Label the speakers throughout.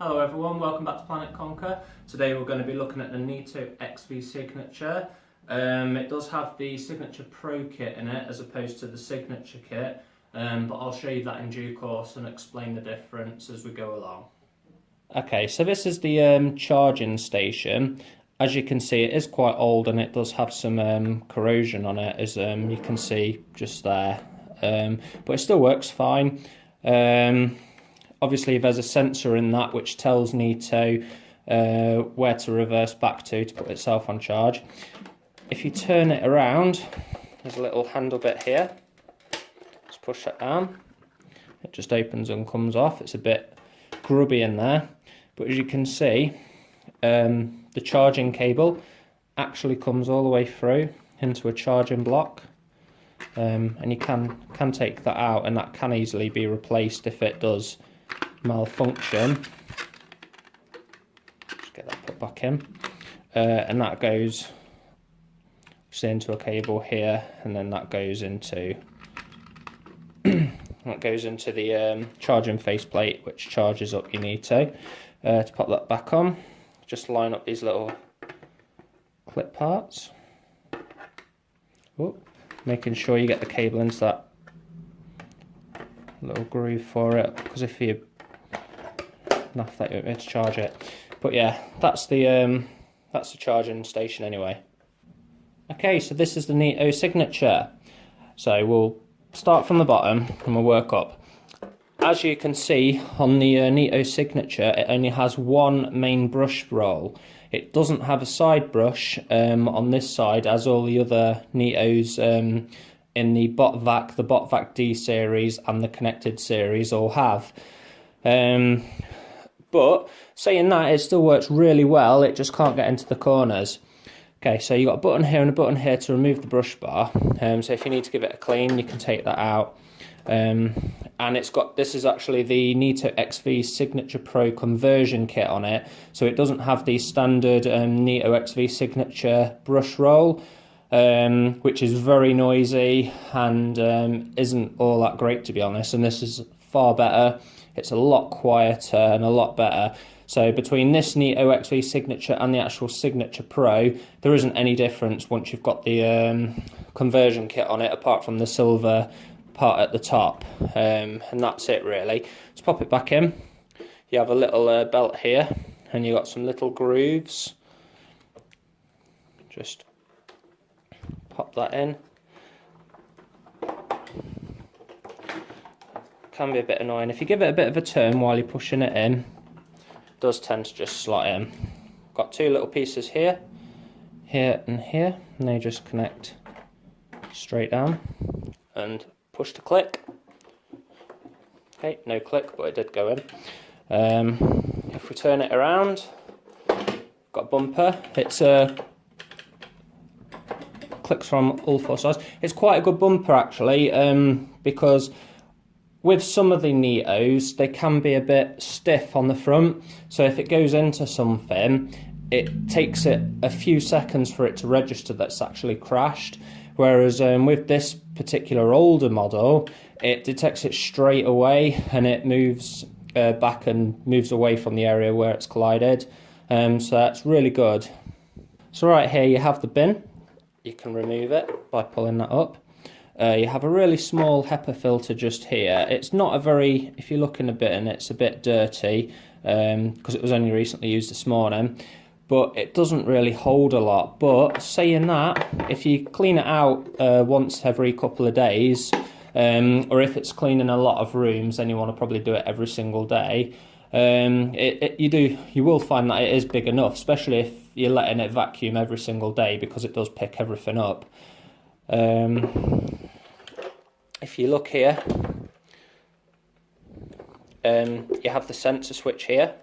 Speaker 1: Hello everyone, welcome back to Planet Conquer. Today we're going to be looking at the Neato XV Signature. It does have the Signature Pro kit in it as opposed to the Signature kit, but I'll show you that in due course and explain the difference as we go along. Okay, so this is the charging station. As you can see, it is quite old and it does have some corrosion on it, as you can see just there, but it still works fine. Obviously there's a sensor in that which tells Neato where to reverse back to put itself on charge. If you turn it around, there's a little handle bit here. Just push that down. It just opens and comes off. It's a bit grubby in there, but as you can see, the charging cable actually comes all the way through into a charging block. And you can take that out, and that can easily be replaced if it does malfunction. Just get that put back in, and that goes into a cable here, and then that goes into the charging faceplate, which charges up your Neato. To pop that back on, just line up these little clip parts. Oh, making sure you get the cable into that little groove for it, because if you naff that, you won't be able to charge it. But yeah, that's the charging station anyway. Okay, so this is the Neato Signature. So we'll start from the bottom and we'll work up. As you can see on the Neato Signature, it only has one main brush roll. It doesn't have a side brush on this side, as all the other Neatos in the BotVac D series and the Connected series all have. But saying that, it still works really well, it just can't get into the corners. Okay, so you've got a button here and a button here to remove the brush bar. So if you need to give it a clean, you can take that out. And this is actually the Neato XV Signature Pro conversion kit on it, so it doesn't have the standard Neato XV Signature brush roll, which is very noisy and isn't all that great, to be honest, and this is far better. It's a lot quieter and a lot better. So between this Neato XV Signature and the actual Signature Pro, there isn't any difference once you've got the conversion kit on it, apart from the silver part at the top, and that's it really. Let's pop it back in. You have a little belt here, and you got some little grooves. Just pop that in. Can be a bit annoying if you give it a bit of a turn while you're pushing it in. It does tend to just slot in. Got two little pieces here, and here, and they just connect straight down. And push to click. Okay, no click, but it did go in. If we turn it around, got a bumper. It's clicks from all four sides. It's quite a good bumper actually, because with some of the Neatos, they can be a bit stiff on the front. So if it goes into something, it takes it a few seconds for it to register that's actually crashed. Whereas with this particular older model, it detects it straight away and it moves back and moves away from the area where it's collided. So that's really good. So right here you have the bin. You can remove it by pulling that up. You have a really small HEPA filter just here. It's not a very, if you look in a bit and it's a bit dirty, because it was only recently used this morning. But it doesn't really hold a lot. But saying that, if you clean it out once every couple of days, or if it's cleaning a lot of rooms, then you want to probably do it every single day. You will find that it is big enough, especially if you're letting it vacuum every single day, because it does pick everything up. If you look here, you have the sensor switch here.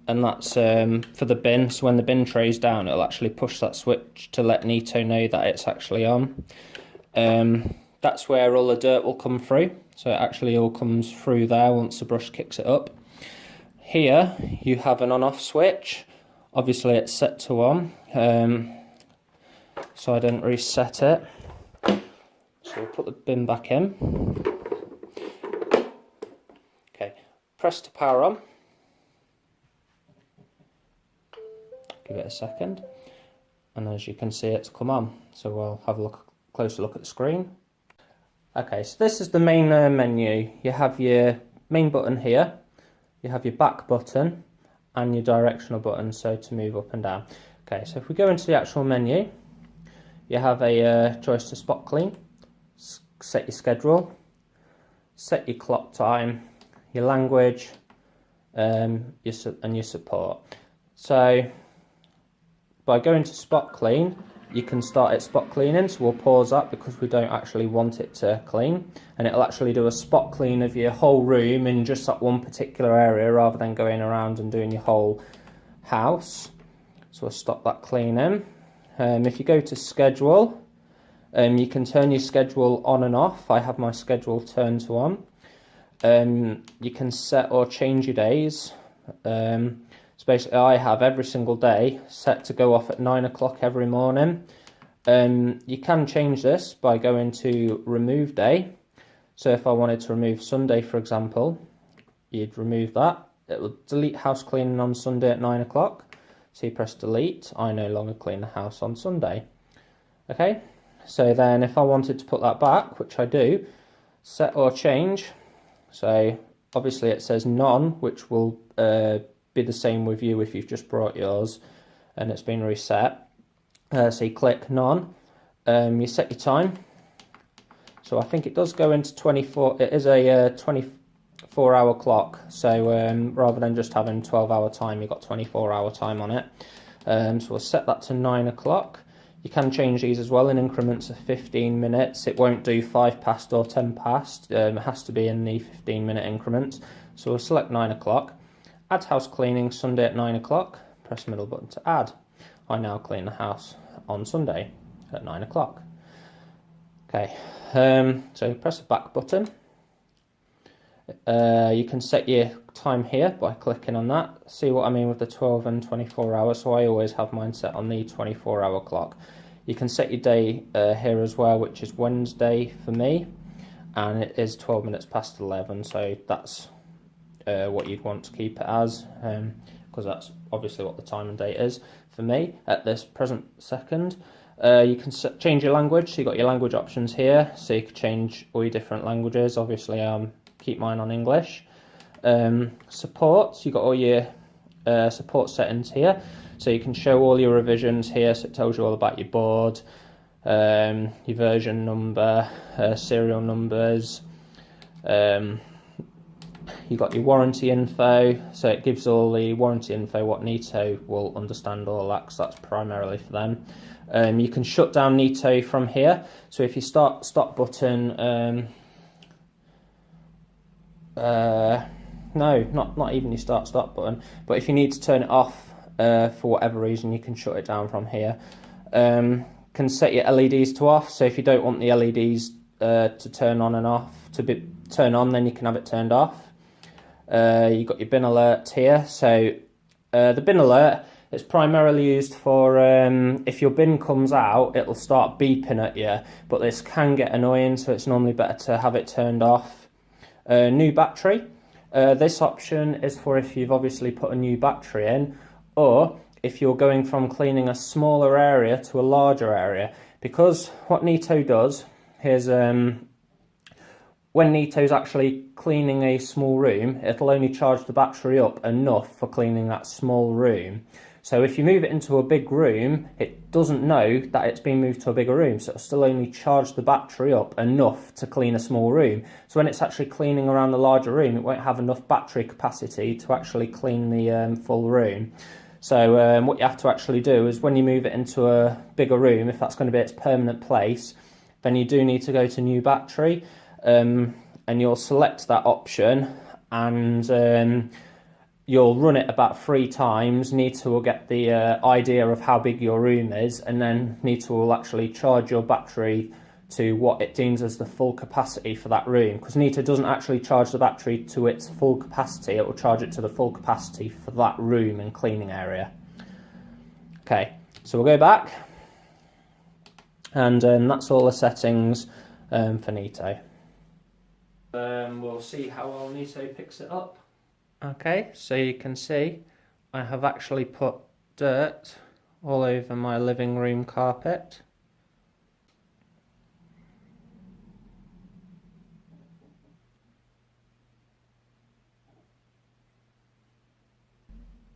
Speaker 1: And that's for the bin, so when the bin tray's down, it'll actually push that switch to let Neato know that it's actually on. That's where all the dirt will come through, so it actually all comes through there once the brush kicks it up. Here you have an on-off switch. Obviously it's set to on, so I didn't reset it. So we'll put the bin back in. Okay, press to power on. give it a second, and as you can see, it's come on. So we'll have a closer look at the screen. Okay, so this is the main menu. You have your main button here, you have your back button, and your directional button, so to move up and down. Okay, so if we go into the actual menu, you have a choice to spot clean, set your schedule, set your clock time, your language, and your support. So by going to spot clean, you can start it spot cleaning, so we'll pause that because we don't actually want it to clean, and it'll actually do a spot clean of your whole room in just that one particular area rather than going around and doing your whole house. So we'll stop that cleaning. If you go to schedule, you can turn your schedule on and off. I have my schedule turned to on. You can set or change your days. So basically I have every single day set to go off at 9 o'clock every morning. You can change this by going to remove day. So if I wanted to remove Sunday, for example, you'd remove that. It will delete house cleaning on Sunday at 9 o'clock. So you press delete. I no longer clean the house on Sunday. Okay, so then if I wanted to put that back, which I do, set or change. So obviously it says none, which will be the same with you if you've just brought yours and it's been reset. So you click none, you set your time. So I think it does go into 24, it is a 24-hour clock, so rather than just having 12-hour time, you've got 24-hour time on it. So we'll set that to 9 o'clock. You can change these as well in increments of 15 minutes. It won't do 5 past or 10 past. It has to be in the 15-minute increments. So we'll select 9 o'clock. Add house cleaning Sunday at 9 o'clock. Press the middle button to add. I now clean the house on Sunday at 9 o'clock. Okay, so press the back button. You can set your time here by clicking on that. See what I mean with the 12 and 24 hours, so I always have mine set on the 24-hour clock. You can set your day here as well, which is Wednesday for me, and it is 12 minutes past 11, so that's what you'd want to keep it as, because that's obviously what the time and date is for me at this present second. You can change your language, so you've got your language options here, so you can change all your different languages. Obviously keep mine on English. Support, you've got all your support settings here, so you can show all your revisions here, so it tells you all about your board, your version number, serial numbers. You've got your warranty info, so it gives all the warranty info, what Neato will understand all that, because that's primarily for them. You can shut down Neato from here, so if you stop button, no, not even your stop button, but if you need to turn it off for whatever reason, you can shut it down from here. Can set your LEDs to off, so if you don't want the LEDs to turn on and off, turn on, then you can have it turned off. You've got your bin alert here, so the bin alert is primarily used for if your bin comes out, it'll start beeping at you, but this can get annoying, so it's normally better to have it turned off. New battery, this option is for if you've obviously put a new battery in, or if you're going from cleaning a smaller area to a larger area, because what Neato does is when Neato's actually cleaning a small room, it'll only charge the battery up enough for cleaning that small room. So if you move it into a big room, it doesn't know that it's been moved to a bigger room, so it'll still only charge the battery up enough to clean a small room. So when it's actually cleaning around the larger room, it won't have enough battery capacity to actually clean the full room. So what you have to actually do is when you move it into a bigger room, if that's going to be its permanent place, then you do need to go to new battery, and you'll select that option, and you'll run it about 3 times. Neato will get the idea of how big your room is, and then Neato will actually charge your battery to what it deems as the full capacity for that room, because Neato doesn't actually charge the battery to its full capacity, it will charge it to the full capacity for that room and cleaning area. Okay, so we'll go back, and that's all the settings for Neato. We'll see how well Neato picks it up. Okay, so you can see I have actually put dirt all over my living room carpet.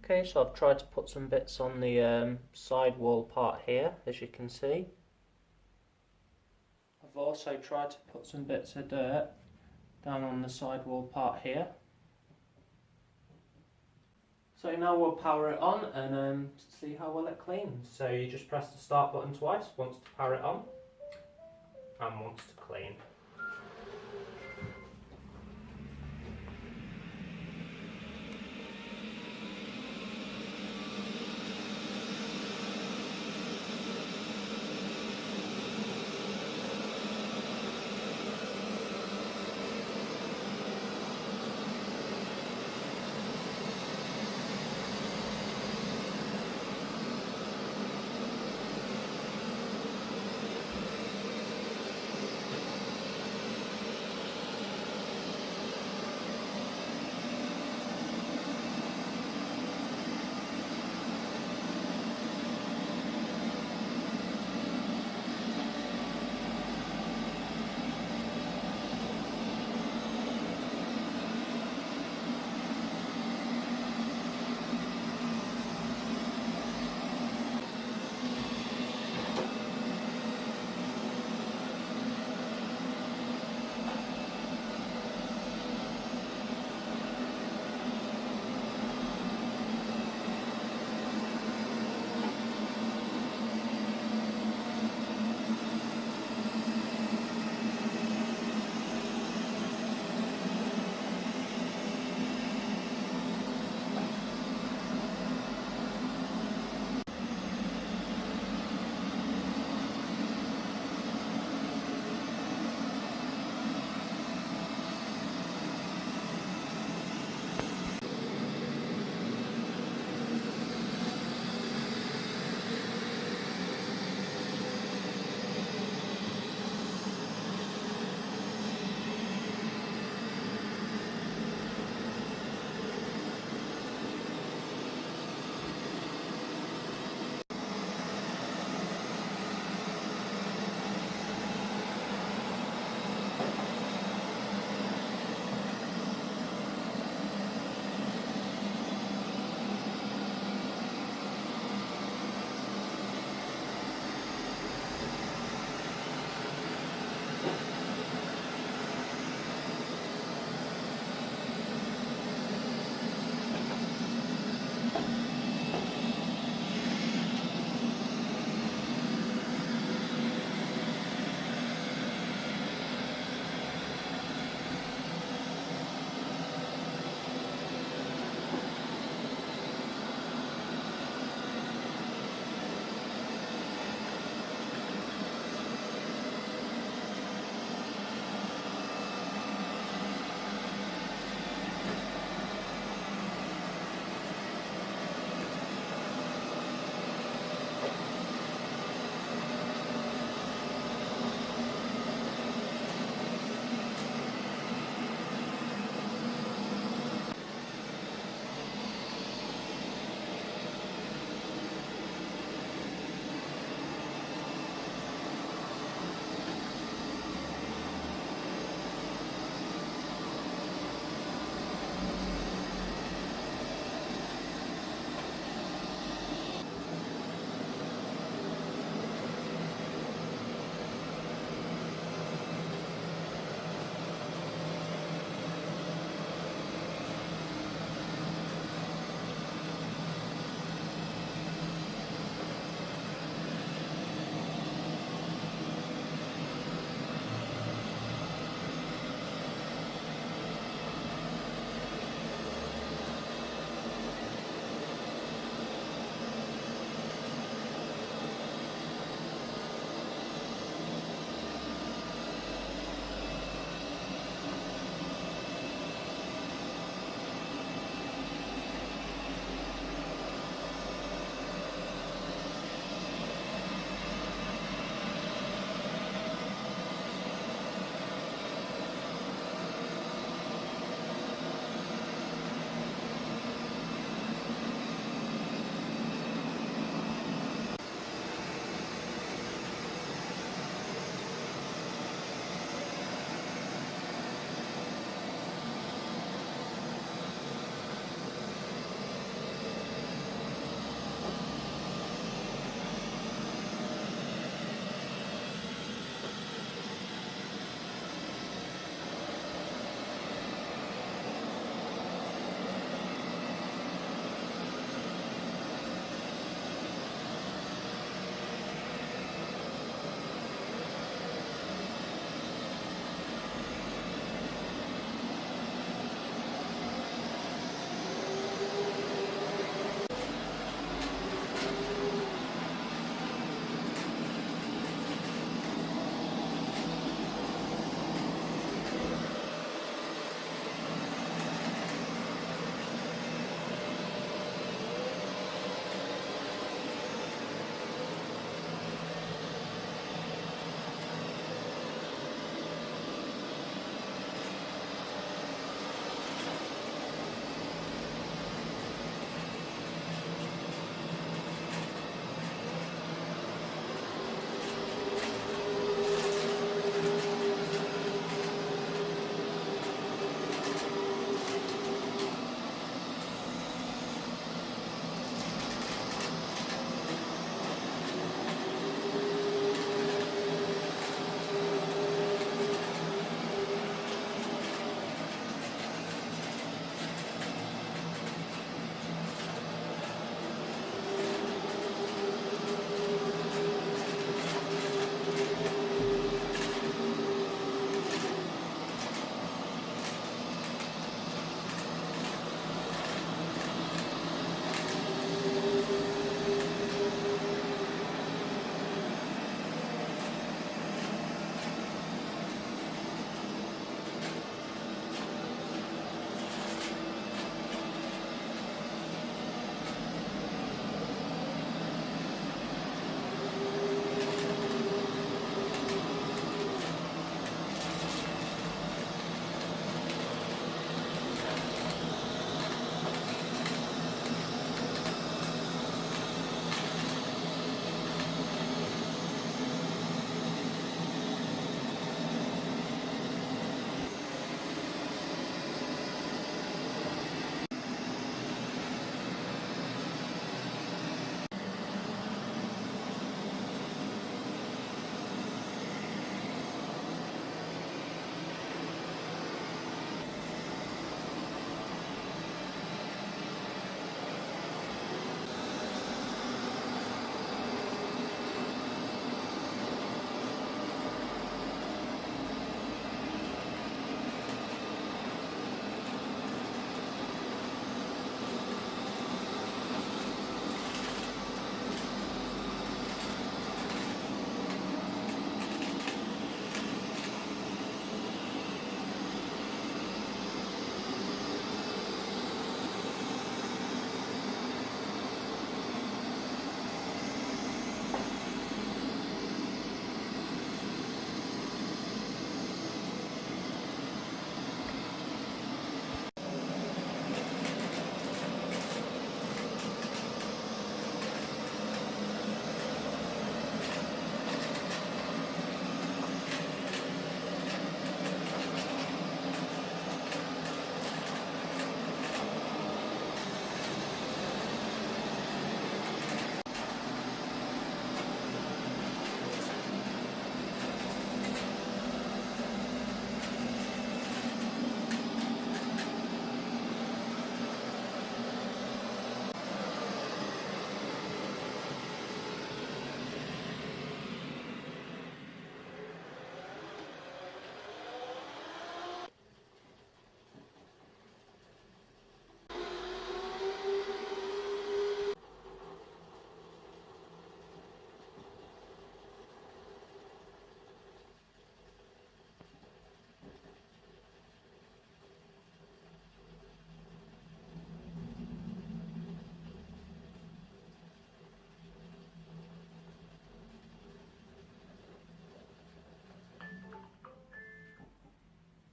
Speaker 1: Okay, so I've tried to put some bits on the side wall part here, as you can see. I've also tried to put some bits of dirt down on the side wall part here. So now we'll power it on and see how well it cleans. So you just press the start button twice, once to power it on and once to clean.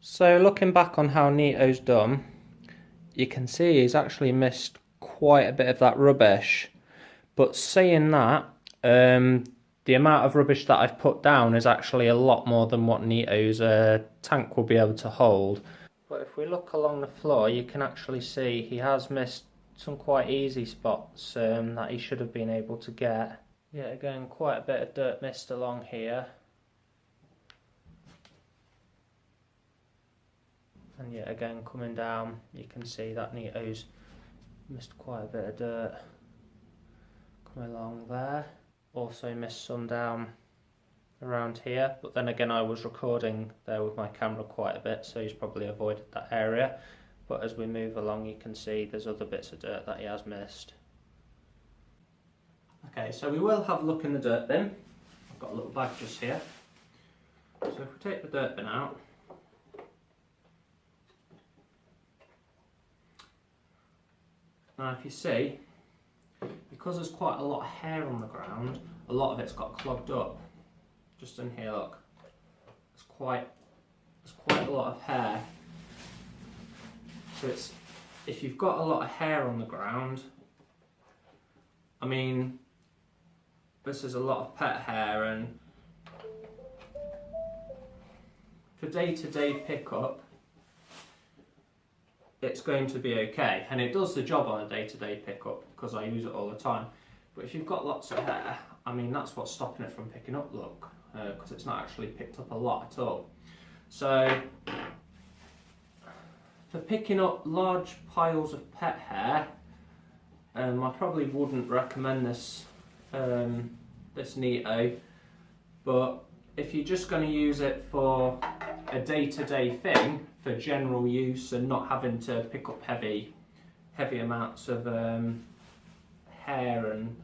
Speaker 1: So looking back on how Neato's done, you can see he's actually missed quite a bit of that rubbish. But saying that, the amount of rubbish that I've put down is actually a lot more than what Neato's tank will be able to hold. But if we look along the floor, you can actually see he has missed some quite easy spots that he should have been able to get. Yet again, quite a bit of dirt missed along here. And yet again, coming down, you can see that Neato's missed quite a bit of dirt coming along there. Also missed some down around here, but then again I was recording there with my camera quite a bit, so he's probably avoided that area. But as we move along, you can see there's other bits of dirt that he has missed. Okay, so we will have a look in the dirt bin. I've got a little bag just here. So if we take the dirt bin out, now if you see, because there's quite a lot of hair on the ground, a lot of it's got clogged up. Just in here, look. There's quite a lot of hair. So if you've got a lot of hair on the ground, I mean, this is a lot of pet hair, and for day-to-day pickup, it's going to be okay, and it does the job on a day-to-day pickup because I use it all the time. But if you've got lots of hair, I mean, that's what's stopping it from picking up, look, because it's not actually picked up a lot at all. So for picking up large piles of pet hair, I probably wouldn't recommend this this Neato, but if you're just going to use it for a day-to-day thing, for general use and not having to pick up heavy amounts of hair and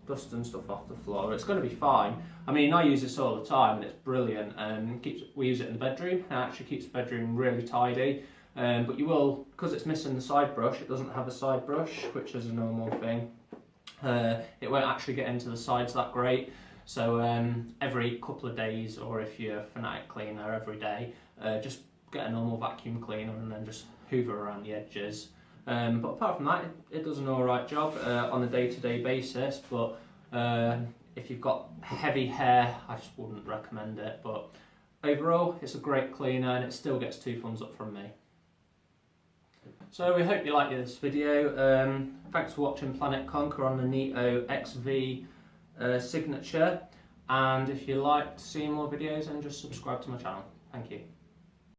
Speaker 1: dust and stuff off the floor, it's going to be fine. I mean, I use this all the time and it's brilliant, and we use it in the bedroom, and it actually keeps the bedroom really tidy. But you will, because it's missing the side brush, it doesn't have a side brush, which is a normal thing. It won't actually get into the sides that great. So every couple of days, or if you're a fanatic cleaner, every day, just get a normal vacuum cleaner and then just hoover around the edges. But apart from that, it does an alright job on a day-to-day basis. But if you've got heavy hair, I just wouldn't recommend it. But overall, it's a great cleaner, and it still gets 2 thumbs up from me. So we hope you liked this video. Thanks for watching Planet Conquer on the Neato XV Signature. And if you like to see more videos, then just subscribe to my channel. Thank you.